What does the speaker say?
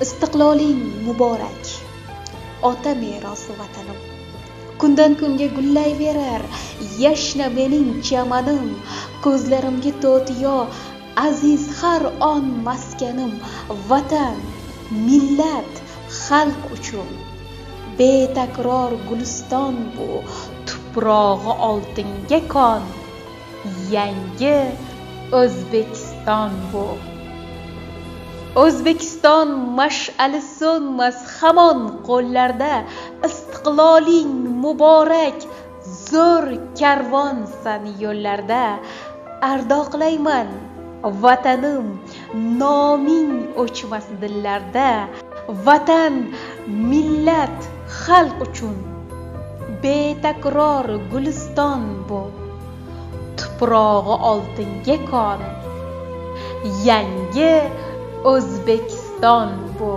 Istiqloling muborak, ota merosi vatanim. Kundan kunga gullayverar, yashna mening chamanim. Ko'zlarimga to'tiyo aziz har on maskanim. Vatan, millat, xalq uchun betakror guliston bu. Tuprog'i oltinga kon, yangi O'zbekiston bu. O'zbekiston mash'ali so'nmas hamon qo'llarda. Istiqloling muborak, zo'r karvonsan yo'llarda. Ardoqlayman vatanim, noming o'chmas dillarda. Vatan, millat, xalq uchun betakror guliston bu. Tuprog'i oltinga kon, yangi O'zbekiston bu.